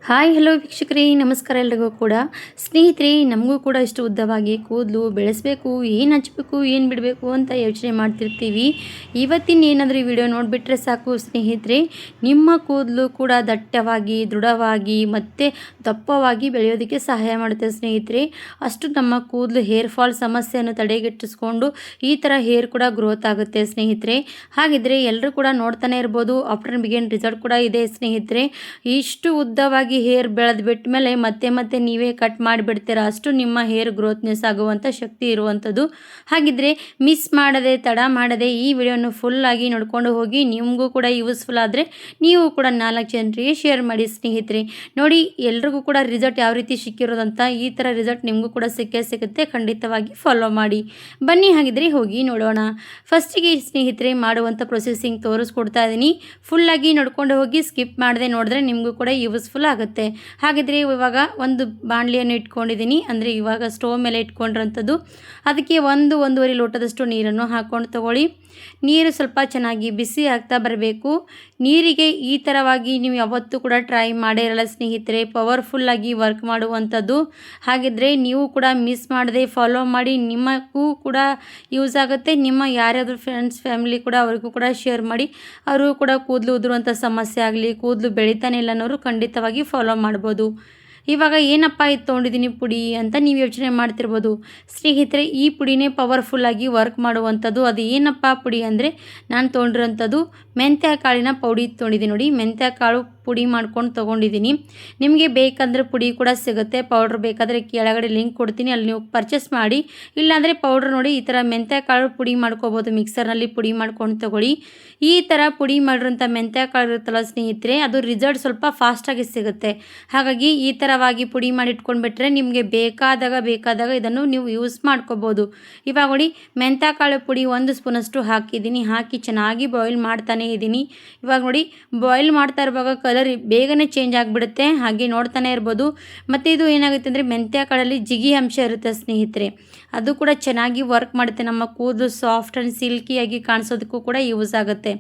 Hi hello ವೀಕ್ಷಕರೇ, ನಮಸ್ಕಾರ ಎಲ್ರಿಗೂ ಕೂಡ. ಸ್ನೇಹಿತರೆ, ನಮಗೂ ಕೂಡ ಇಷ್ಟು ಉದ್ದವಾಗಿ ಕೂದಲು ಬೆಳೆಸಬೇಕು, ಏನು ಹಚ್ಚಬೇಕು, ಏನು ಬಿಡಬೇಕು ಅಂತ ಯೋಚನೆ ಮಾಡ್ತಿರ್ತೀವಿ. ಇವತ್ತಿನ ಏನಾದರೂ ವಿಡಿಯೋ ನೋಡಿಬಿಟ್ರೆ ಸಾಕು ಸ್ನೇಹಿತರೆ, ನಿಮ್ಮ ಕೂದಲು ಕೂಡ ದಟ್ಟವಾಗಿ, ದೃಢವಾಗಿ ಮತ್ತು ದಪ್ಪವಾಗಿ ಬೆಳೆಯೋದಕ್ಕೆ ಸಹಾಯ ಮಾಡುತ್ತೆ ಸ್ನೇಹಿತರೆ. ಅಷ್ಟು ನಮ್ಮ ಕೂದಲು ಹೇರ್ ಫಾಲ್ ಸಮಸ್ಯೆಯನ್ನು ತಡೆಗಟ್ಟಿಸ್ಕೊಂಡು ಈ ಥರ ಹೇರ್ ಕೂಡ ಗ್ರೋತ್ ಆಗುತ್ತೆ ಸ್ನೇಹಿತರೆ. ಹಾಗಿದ್ರೆ ಎಲ್ಲರೂ ಕೂಡ ನೋಡ್ತಾನೆ ಇರ್ಬೋದು, ಆಫ್ಟರ್ ಬಿಗಿನ್ ರಿಸಲ್ಟ್ ಕೂಡ ಇದೆ ಸ್ನೇಹಿತರೆ. ಇಷ್ಟು ಉದ್ದವಾಗಿ ಹೇರ್ ಬೆಳೆದು ಬಿಟ್ಟ ಮೇಲೆ ಮತ್ತೆ ನೀವೇ ಕಟ್ ಮಾಡಿಬಿಡ್ತೀರಾ, ಅಷ್ಟು ನಿಮ್ಮ ಹೇರ್ ಗ್ರೋತ್ನೆಸ್ ಆಗುವಂಥ ಶಕ್ತಿ ಇರುವಂಥದ್ದು. ಹಾಗಿದ್ರೆ ಮಿಸ್ ಮಾಡದೆ, ತಡ ಮಾಡದೆ ಈ ವಿಡಿಯೋನ ಫುಲ್ಲಾಗಿ ನೋಡ್ಕೊಂಡು ಹೋಗಿ. ನಿಮಗೂ ಕೂಡ ಯೂಸ್ಫುಲ್ ಆದರೆ ನೀವು ಕೂಡ 4 ಜನರಿಗೆ ಶೇರ್ ಮಾಡಿ ಸ್ನೇಹಿತರೆ. ನೋಡಿ, ಎಲ್ರಿಗೂ ಕೂಡ ರಿಸಲ್ಟ್ ಯಾವ ರೀತಿ ಸಿಕ್ಕಿರೋದಂತ, ಈ ಥರ ರಿಸಲ್ಟ್ ನಿಮಗೂ ಕೂಡ ಸಿಗುತ್ತೆ. ಖಂಡಿತವಾಗಿ ಫಾಲೋ ಮಾಡಿ. ಬನ್ನಿ ಹಾಗಿದ್ರೆ ಹೋಗಿ ನೋಡೋಣ. ಫಸ್ಟಿಗೆ ಸ್ನೇಹಿತರೆ ಮಾಡುವಂಥ ಪ್ರೊಸೆಸಿಂಗ್ ತೋರಿಸ್ಕೊಡ್ತಾ ಇದ್ದೀನಿ. ಫುಲ್ಲಾಗಿ ನೋಡ್ಕೊಂಡು ಹೋಗಿ, ಸ್ಕಿಪ್ ಮಾಡದೆ ನೋಡಿದ್ರೆ ನಿಮಗೂ ಕೂಡ ಯೂಸ್ಫುಲ್ ಆಗುತ್ತೆ. ಹಾಗಿದ್ರೆ ಇವಾಗ ಒಂದು ಬಾಣಲಿಯನ್ನು ಇಟ್ಕೊಂಡಿದ್ದೀನಿ, ಅಂದರೆ ಇವಾಗ ಸ್ಟೋವ್ ಮೇಲೆ ಇಟ್ಕೊಂಡಿರೋಂಥದ್ದು. ಅದಕ್ಕೆ 1-1.5 ಲೋಟದಷ್ಟು ನೀರನ್ನು ಹಾಕ್ಕೊಂಡು ತಗೊಳ್ಳಿ. ನೀರು ಸ್ವಲ್ಪ ಚೆನ್ನಾಗಿ ಬಿಸಿ ಆಗ್ತಾ ಬರಬೇಕು. ನೀರಿಗೆ ಈ ಥರವಾಗಿ ನೀವು ಯಾವತ್ತೂ ಕೂಡ ಟ್ರೈ ಮಾಡೇ ಇರಲ್ಲ ಸ್ನೇಹಿತರೆ, ಪವರ್ಫುಲ್ಲಾಗಿ ವರ್ಕ್ ಮಾಡುವಂಥದ್ದು. ಹಾಗಿದ್ರೆ ನೀವು ಕೂಡ ಮಿಸ್ ಮಾಡದೆ ಫಾಲೋ ಮಾಡಿ, ನಿಮಗೂ ಕೂಡ ಯೂಸ್ ಆಗುತ್ತೆ. ನಿಮ್ಮ ಯಾರ್ಯಾದ್ರು ಫ್ರೆಂಡ್ಸ್ ಫ್ಯಾಮಿಲಿ ಕೂಡ ಅವ್ರಿಗೂ ಕೂಡ ಶೇರ್ ಮಾಡಿ. ಅವರು ಕೂಡ ಕೂದಲು ಉದುರುವಂಥ ಸಮಸ್ಯೆ ಆಗಲಿ, ಕೂದಲು ಬೆಳಿತಾನೆ ಇಲ್ಲ ಅನ್ನೋರು ಖಂಡಿತವಾಗಿ ಫಾಲೋ ಮಾಡ್ಬೋದು. ಇವಾಗ ಏನಪ್ಪ ಇದು ತೊಗೊಂಡಿದ್ದೀನಿ ಪುಡಿ ಅಂತ ನೀವು ಯೋಚನೆ ಮಾಡ್ತಿರ್ಬೋದು ಸ್ನೇಹಿತರೆ. ಈ ಪುಡಿನೇ ಪವರ್ಫುಲ್ಲಾಗಿ ವರ್ಕ್ ಮಾಡುವಂಥದ್ದು. ಅದು ಏನಪ್ಪ ಪುಡಿ ಅಂದರೆ, ನಾನು ತೊಗೊಂಡಿರೋಂಥದ್ದು ಮೆಂತ್ಯ ಕಾಳಿನ ಪೌಡಿ ತೊಗೊಂಡಿದ್ದೀನಿ. ನೋಡಿ, ಮೆಂತ್ಯ ಕಾಳು ಪುಡಿ ಮಾಡ್ಕೊಂಡು ತೊಗೊಂಡಿದ್ದೀನಿ. ನಿಮಗೆ ಬೇಕಂದರೆ ಪುಡಿ ಕೂಡ ಸಿಗುತ್ತೆ, ಪೌಡ್ರ್ ಬೇಕಾದರೆ ಕೆಳಗಡೆ ಲಿಂಕ್ ಕೊಡ್ತೀನಿ, ಅಲ್ಲಿ ನೀವು ಪರ್ಚೇಸ್ ಮಾಡಿ. ಇಲ್ಲಾಂದರೆ ಪೌಡ್ರ್ ನೋಡಿ, ಈ ಥರ ಮೆಂತ್ಯ ಕಾಳು ಪುಡಿ ಮಾಡ್ಕೋಬೋದು, ಮಿಕ್ಸರ್ನಲ್ಲಿ ಪುಡಿ ಮಾಡ್ಕೊಂಡು ತಗೊಳ್ಳಿ. ಈ ಥರ ಪುಡಿ ಮಾಡಿರೋಂಥ ಮೆಂತ್ಯ ಕಾಳು ಇರುತ್ತಲ್ಲ ಸ್ನೇಹಿತರೆ, ಅದು ರಿಸಲ್ಟ್ ಸ್ವಲ್ಪ ಫಾಸ್ಟಾಗಿ ಸಿಗುತ್ತೆ. ಹಾಗಾಗಿ ಈ ಥರವಾಗಿ ಪುಡಿ ಮಾಡಿ ಇಟ್ಕೊಂಡ್ಬಿಟ್ರೆ ನಿಮಗೆ ಬೇಕಾದಾಗ ಇದನ್ನು ನೀವು ಯೂಸ್ ಮಾಡ್ಕೋಬೋದು. ಇವಾಗ ನೋಡಿ, ಮೆಂತ್ಯ ಕಾಳು ಪುಡಿ 1 ಸ್ಪೂನಷ್ಟು ಹಾಕಿದ್ದೀನಿ. ಹಾಕಿ ಚೆನ್ನಾಗಿ ಬಾಯ್ಲ್ ಮಾಡ್ತಾನೆ ಇದ್ದೀನಿ. ಇವಾಗ ನೋಡಿ, ಬಾಯ್ಲ್ ಮಾಡ್ತಾ ಇರುವಾಗ ಕಲರ್ ಬೇಗನೆ ಚೇಂಜ್ ಆಗಿಬಿಡುತ್ತೆ, ಹಾಗೆ ನೋಡ್ತಾನೆ ಇರ್ಬೋದು. ಮತ್ತು ಇದು ಏನಾಗುತ್ತೆ ಅಂದರೆ, ಮೆಂತ್ಯ ಕಾಳಲ್ಲಿ ಜಿಗಿ ಅಂಶ ಇರುತ್ತೆ ಸ್ನೇಹಿತರೆ, ಅದು ಕೂಡ ಚೆನ್ನಾಗಿ ವರ್ಕ್ ಮಾಡುತ್ತೆ. ನಮ್ಮ ಕೂದಲು ಸಾಫ್ಟ್ ಆ್ಯಂಡ್ ಸಿಲ್ಕಿಯಾಗಿ ಕಾಣಿಸೋದಕ್ಕೂ ಕೂಡ ಯೂಸ್ ಆಗುತ್ತೆ.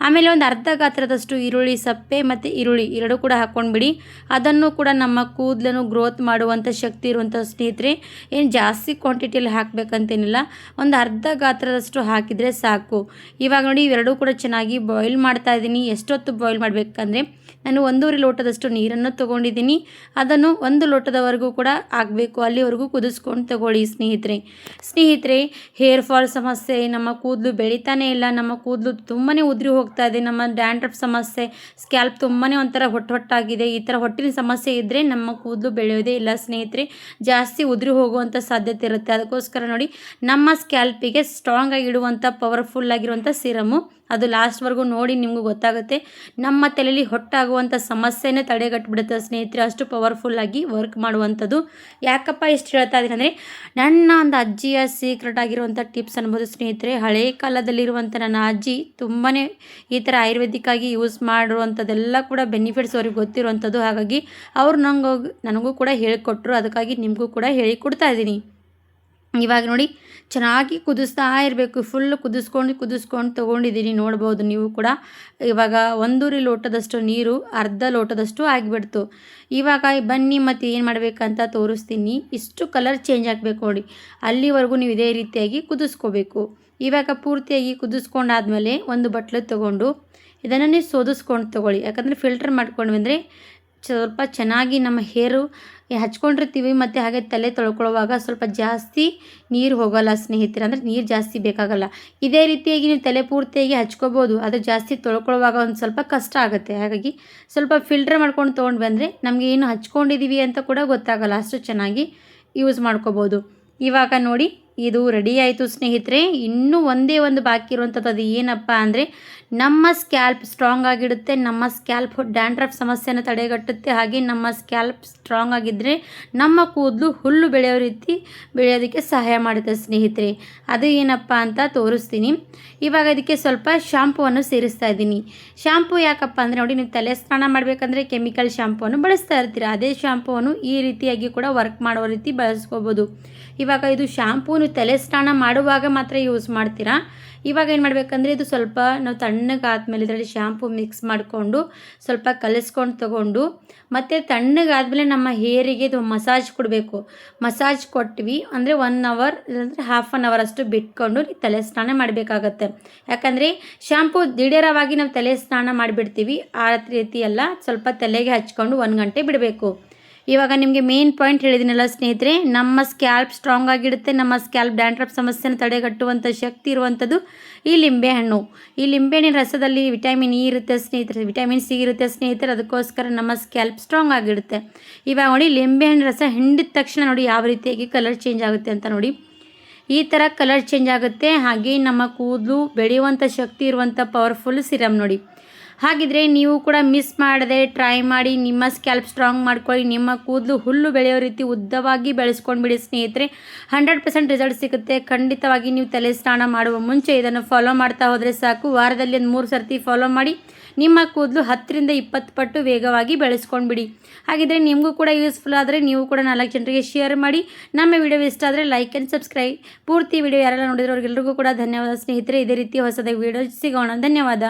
ಆಮೇಲೆ ಒಂದು ಅರ್ಧ ಗಾತ್ರದಷ್ಟು ಈರುಳ್ಳಿ ಸಪ್ಪೆ ಮತ್ತು ಈರುಳ್ಳಿ ಎರಡೂ ಕೂಡ ಹಾಕ್ಕೊಂಡ್ಬಿಡಿ. ಅದನ್ನು ಕೂಡ ನಮ್ಮ ಕೂದಲನ್ನು ಗ್ರೋತ್ ಮಾಡುವಂಥ ಶಕ್ತಿ ಇರುವಂಥ ಸ್ನೇಹಿತರೆ. ಏನು ಜಾಸ್ತಿ ಕ್ವಾಂಟಿಟಿಯಲ್ಲಿ ಹಾಕಬೇಕಂತೇನಿಲ್ಲ, ಒಂದು ಅರ್ಧ ಗಾತ್ರದಷ್ಟು ಹಾಕಿದರೆ ಸಾಕು. ಇವಾಗ ನೋಡಿ, ಇವೆರಡೂ ಕೂಡ ಚೆನ್ನಾಗಿ ಬಾಯ್ಲ್ ಮಾಡ್ತಾ ಇದ್ದೀನಿ. ಎಷ್ಟೊತ್ತು ಬಾಯ್ಲ್ ಮಾಡಬೇಕಂದ್ರೆ, ನಾನು 1.5 ಲೋಟದಷ್ಟು ನೀರನ್ನು ತೊಗೊಂಡಿದ್ದೀನಿ. ಅದನ್ನು 1 ಲೋಟದವರೆಗೂ ಕೂಡ ಆಗಬೇಕು, ಅಲ್ಲಿವರೆಗೂ ಕುದಿಸ್ಕೊಂಡು ತಗೊಳ್ಳಿ ಸ್ನೇಹಿತರೆ. ಹೇರ್ ಫಾಲ್ ಸಮಸ್ಯೆ, ನಮ್ಮ ಕೂದಲು ಬೆಳಿತಾನೆ ಇಲ್ಲ, ನಮ್ಮ ಕೂದಲು ತುಂಬಾ ಉದುರಿ ಹೋಗ್ತಾ ಇದೆ, ನಮ್ಮ ಡ್ಯಾಂಡ್ರಫ್ ಸಮಸ್ಯೆ, ಸ್ಕ್ಯಾಲ್ಪ್ ತುಂಬಾ ಒಂಥರ ಹೊಟ್ಟಾಗಿದೆ, ಈ ಥರ ಹೊಟ್ಟಿನ ಸಮಸ್ಯೆ ಇದ್ದರೆ ನಮ್ಮ ಕೂದಲು ಬೆಳೆಯೋದೇ ಇಲ್ಲ ಸ್ನೇಹಿತರೆ, ಜಾಸ್ತಿ ಉದುರಿ ಹೋಗುವಂಥ ಸಾಧ್ಯತೆ ಇರುತ್ತೆ. ಅದಕ್ಕೋಸ್ಕರ ನೋಡಿ, ನಮ್ಮ ಸ್ಕ್ಯಾಲ್ಪಿಗೆ ಸ್ಟ್ರಾಂಗ್ ಆಗಿಡುವಂಥ ಪವರ್ಫುಲ್ ಆಗಿರುವಂಥ ಸಿರಮು, ಅದು ಲಾಸ್ಟ್ವರೆಗೂ ನೋಡಿ ನಿಮಗೂ ಗೊತ್ತಾಗುತ್ತೆ. ನಮ್ಮ ತಲೆಯಲ್ಲಿ ಹೊಟ್ಟಾಗುವಂಥ ಸಮಸ್ಯೆನೇ ತಡೆಗಟ್ಟಿಬಿಡುತ್ತೆ ಸ್ನೇಹಿತರೆ, ಅಷ್ಟು ಪವರ್ಫುಲ್ಲಾಗಿ ವರ್ಕ್ ಮಾಡುವಂಥದ್ದು. ಯಾಕಪ್ಪ ಇಷ್ಟು ಹೇಳ್ತಾ ಇದ್ದೀನಿ ಅಂದರೆ, ನನ್ನ ಒಂದು ಅಜ್ಜಿಯ ಸೀಕ್ರೆಟ್ ಆಗಿರುವಂಥ ಟಿಪ್ಸ್ ಅನ್ಬೋದು ಸ್ನೇಹಿತರೆ. ಹಳೆಯ ಕಾಲದಲ್ಲಿರುವಂಥ ನನ್ನ ಅಜ್ಜಿ ತುಂಬಾ ಈ ಥರ ಆಯುರ್ವೇದಿಕ್ಕಾಗಿ ಯೂಸ್ ಮಾಡಿರುವಂಥದ್ದೆಲ್ಲ ಕೂಡ ಬೆನಿಫಿಟ್ಸ್ ಅವ್ರಿಗೆ ಗೊತ್ತಿರುವಂಥದ್ದು. ಹಾಗಾಗಿ ಅವರು ನನಗೂ ಕೂಡ ಹೇಳಿಕೊಟ್ರು, ಅದಕ್ಕಾಗಿ ನಿಮಗೂ ಕೂಡ ಹೇಳಿಕೊಡ್ತಾ ಇದ್ದೀನಿ. ಇವಾಗ ನೋಡಿ, ಚೆನ್ನಾಗಿ ಕುದಿಸ್ತಾ ಇರಬೇಕು. ಫುಲ್ಲು ಕುದಿಸ್ಕೊಂಡು ತೊಗೊಂಡಿದ್ದೀನಿ, ನೋಡ್ಬೋದು ನೀವು ಕೂಡ. ಇವಾಗ 1.5 ಲೋಟದಷ್ಟು ನೀರು ಅರ್ಧ ಲೋಟದಷ್ಟು ಆಗಿಬಿಡ್ತು. ಇವಾಗ ಬನ್ನಿ ಮತ್ತು ಏನು ಮಾಡಬೇಕಂತ ತೋರಿಸ್ತೀನಿ. ಇಷ್ಟು ಕಲರ್ ಚೇಂಜ್ ಆಗಬೇಕು ನೋಡಿ, ಅಲ್ಲಿವರೆಗೂ ನೀವು ಇದೇ ರೀತಿಯಾಗಿ ಕುದಿಸ್ಕೋಬೇಕು. ಇವಾಗ ಪೂರ್ತಿಯಾಗಿ ಕುದಿಸ್ಕೊಂಡಾದ್ಮೇಲೆ ಒಂದು ಬಟ್ಲು ತೊಗೊಂಡು ಇದನ್ನೇ ಸೋದಿಸ್ಕೊಂಡು ತೊಗೊಳ್ಳಿ. ಯಾಕಂದರೆ ಫಿಲ್ಟರ್ ಮಾಡ್ಕೊಂಡ್ವಿ ಅಂದರೆ ಸ್ವಲ್ಪ ಚೆನ್ನಾಗಿ ನಮ್ಮ ಹೇರು ಹಚ್ಕೊಂಡಿರ್ತೀವಿ, ಮತ್ತು ಹಾಗೆ ತಲೆ ತೊಳ್ಕೊಳ್ಳುವಾಗ ಸ್ವಲ್ಪ ಜಾಸ್ತಿ ನೀರು ಹೋಗೋಲ್ಲ ಸ್ನೇಹಿತರೆ, ಅಂದರೆ ನೀರು ಜಾಸ್ತಿ ಬೇಕಾಗಲ್ಲ. ಇದೇ ರೀತಿಯಾಗಿ ನೀವು ತಲೆ ಪೂರ್ತಿಯಾಗಿ ಹಚ್ಕೋಬೋದು, ಅದು ಜಾಸ್ತಿ ತೊಳ್ಕೊಳ್ಳುವಾಗ ಒಂದು ಸ್ವಲ್ಪ ಕಷ್ಟ ಆಗುತ್ತೆ. ಹಾಗಾಗಿ ಸ್ವಲ್ಪ ಫಿಲ್ಟರ್ ಮಾಡ್ಕೊಂಡು ತೊಗೊಂಡು ಬಂದರೆ ನಮಗೆ ಏನು ಹಚ್ಕೊಂಡಿದ್ದೀವಿ ಅಂತ ಕೂಡ ಗೊತ್ತಾಗಲ್ಲ, ಅಷ್ಟು ಚೆನ್ನಾಗಿ ಯೂಸ್ ಮಾಡ್ಕೋಬೋದು. ಇವಾಗ ನೋಡಿ, ಇದು ರೆಡಿ ಆಯಿತು ಸ್ನೇಹಿತರೆ. ಇನ್ನೂ ಒಂದೇ ಒಂದು ಬಾಕಿ ಇರುವಂಥದ್ದು, ಅದು ಏನಪ್ಪ ಅಂದರೆ, ನಮ್ಮ ಸ್ಕ್ಯಾಲ್ಪ್ ಸ್ಟ್ರಾಂಗ್ ಆಗಿಡುತ್ತೆ, ನಮ್ಮ ಸ್ಕ್ಯಾಲ್ಪ್ ಡ್ಯಾಂಡ್ರಫ್ ಸಮಸ್ಯೆನ ತಡೆಗಟ್ಟುತ್ತೆ. ಹಾಗೆ ನಮ್ಮ ಸ್ಕ್ಯಾಲ್ಪ್ ಸ್ಟ್ರಾಂಗ್ ಆಗಿದ್ದರೆ ನಮ್ಮ ಕೂದಲು ಹುಲ್ಲು ಬೆಳೆಯೋ ರೀತಿ ಬೆಳೆಯೋದಕ್ಕೆ ಸಹಾಯ ಮಾಡುತ್ತೆ ಸ್ನೇಹಿತರೆ. ಅದು ಏನಪ್ಪ ಅಂತ ತೋರಿಸ್ತೀನಿ. ಇವಾಗ ಇದಕ್ಕೆ ಸ್ವಲ್ಪ ಶಾಂಪೂವನ್ನು ಸೇರಿಸ್ತಾ ಇದ್ದೀನಿ. ಶಾಂಪೂ ಯಾಕಪ್ಪ ಅಂದರೆ, ನೋಡಿ, ನೀವು ತಲೆ ಸ್ನಾನ ಮಾಡಬೇಕಂದ್ರೆ ಕೆಮಿಕಲ್ ಶಾಂಪೂವನ್ನು ಬಳಸ್ತಾ ಇರ್ತೀರ, ಅದೇ ಶಾಂಪೂವನ್ನು ಈ ರೀತಿಯಾಗಿ ಕೂಡ ವರ್ಕ್ ಮಾಡೋ ರೀತಿ ಬಳಸ್ಕೋಬೋದು. ಇವಾಗ ಇದು ಶಾಂಪೂ ನೀವು ತಲೆ ಸ್ನಾನ ಮಾಡುವಾಗ ಮಾತ್ರ ಯೂಸ್ ಮಾಡ್ತೀರಾ. ಇವಾಗ ಏನು ಮಾಡಬೇಕಂದ್ರೆ ಇದು ಸ್ವಲ್ಪ ನಾವು ತಣ್ಣಗಾದ್ಮೇಲೆ ಇದರಲ್ಲಿ ಶ್ಯಾಂಪು ಮಿಕ್ಸ್ ಮಾಡಿಕೊಂಡು ಸ್ವಲ್ಪ ಕಲಿಸ್ಕೊಂಡು ತೊಗೊಂಡು ಮತ್ತು ತಣ್ಣಗಾದ್ಮೇಲೆ ನಮ್ಮ ಹೇರಿಗೆ ಇದು ಮಸಾಜ್ ಕೊಡಬೇಕು. ಮಸಾಜ್ ಕೊಟ್ವಿ ಅಂದರೆ 1 ಅವರ್ ಇಲ್ಲಾಂದರೆ ಹಾಫ್ ಆನ್ ಅವರ್ ಅಷ್ಟು ಬಿಟ್ಕೊಂಡು ತಲೆ ಸ್ನಾನ ಮಾಡಬೇಕಾಗತ್ತೆ. ಯಾಕಂದರೆ ಶ್ಯಾಂಪು ದಿಢೀರವಾಗಿ ನಾವು ತಲೆ ಸ್ನಾನ ಮಾಡಿಬಿಡ್ತೀವಿ, ಆ ರೀತಿ ಎಲ್ಲ ಸ್ವಲ್ಪ ತಲೆಗೆ ಹಚ್ಕೊಂಡು 1 ಗಂಟೆ ಬಿಡಬೇಕು. ಇವಾಗ ನಿಮಗೆ ಮೇನ್ ಪಾಯಿಂಟ್ ಹೇಳಿದ್ದೀನಲ್ಲ ಸ್ನೇಹಿತರೆ, ನಮ್ಮ ಸ್ಕ್ಯಾಲ್ಪ್ ಸ್ಟ್ರಾಂಗ್ ಆಗಿಡುತ್ತೆ. ನಮ್ಮ ಸ್ಕ್ಯಾಲ್ಪ್ ಡ್ಯಾಂಡ್ರಫ್ ಸಮಸ್ಯೆನ ತಡೆಗಟ್ಟುವಂಥ ಶಕ್ತಿ ಇರುವಂಥದ್ದು ಈ ಲಿಂಬೆಹಣ್ಣು. ಈ ಲಿಂಬೆಹಣ್ಣಿನ ರಸದಲ್ಲಿ ವಿಟಮಿನ್ ಇ ಇರುತ್ತೆ ಸ್ನೇಹಿತರೆ, ವಿಟಮಿನ್ ಸಿ ಇರುತ್ತೆ ಸ್ನೇಹಿತರೆ. ಅದಕ್ಕೋಸ್ಕರ ನಮ್ಮ ಸ್ಕ್ಯಾಲ್ಪ್ ಸ್ಟ್ರಾಂಗ್ ಆಗಿಡುತ್ತೆ. ಇವಾಗ ನೋಡಿ ಲಿಂಬೆಹಣ್ಣಿನ ರಸ ಹಿಂಡಿದ ತಕ್ಷಣ ನೋಡಿ ಯಾವ ರೀತಿಯಾಗಿ ಕಲರ್ ಚೇಂಜ್ ಆಗುತ್ತೆ ಅಂತ ನೋಡಿ. ಈ ಥರ ಕಲರ್ ಚೇಂಜ್ ಆಗುತ್ತೆ. ಹಾಗೆ ನಮ್ಮ ಕೂದಲು ಬೆಳೆಯುವಂಥ ಶಕ್ತಿ ಇರುವಂಥ ಪವರ್ಫುಲ್ ಸಿರಮ್ ನೋಡಿ. ಹಾಗಿದ್ರೆ ನೀವು ಕೂಡ ಮಿಸ್ ಮಾಡದೆ ಟ್ರೈ ಮಾಡಿ, ನಿಮ್ಮ ಸ್ಕ್ಯಾಲ್ಪ್ ಸ್ಟ್ರಾಂಗ್ ಮಾಡ್ಕೊಳ್ಳಿ. ನಿಮ್ಮ ಕೂದಲು ಹುಲ್ಲು ಬೆಳೆಯೋ ರೀತಿ ಉದ್ದವಾಗಿ ಬೆಳೆಸ್ಕೊಂಡ್ಬಿಡಿ ಸ್ನೇಹಿತರೆ. 100% ರಿಸಲ್ಟ್ ಸಿಗುತ್ತೆ. ಖಂಡಿತವಾಗಿ ನೀವು ತಲೆ ಸ್ನಾನ ಮಾಡುವ ಮುಂಚೆ ಇದನ್ನು ಫಾಲೋ ಮಾಡ್ತಾ ಹೋದರೆ ಸಾಕು. ವಾರದಲ್ಲಿ ಒಂದು 3 ಸರ್ತಿ ಫಾಲೋ ಮಾಡಿ ನಿಮ್ಮ ಕೂದಲು 10 ರಿಂದ 20 ಪಟ್ಟು ವೇಗವಾಗಿ ಬೆಳೆಸ್ಕೊಂಡ್ಬಿಡಿ. ಹಾಗಿದ್ರೆ ನಿಮಗೂ ಕೂಡ ಯೂಸ್ಫುಲ್ ಆದರೆ ನೀವು ಕೂಡ 4 ಜನರಿಗೆ ಶೇರ್ ಮಾಡಿ. ನಮ್ಮ ವಿಡಿಯೋ ಇಷ್ಟ ಆದರೆ ಲೈಕ್ ಆ್ಯಂಡ್ ಸಬ್ಸ್ಕ್ರೈಬ್. ಪೂರ್ತಿ ವಿಡಿಯೋ ಯಾರೆಲ್ಲ ನೋಡಿದ್ರು ಅವ್ರಿಗೆಲ್ಲರಿಗೂ ಕೂಡ ಧನ್ಯವಾದ ಸ್ನೇಹಿತರೆ. ಇದೇ ರೀತಿ ಹೊಸದಾಗಿ ವಿಡಿಯೋ ಸಿಗೋಣ. ಧನ್ಯವಾದ.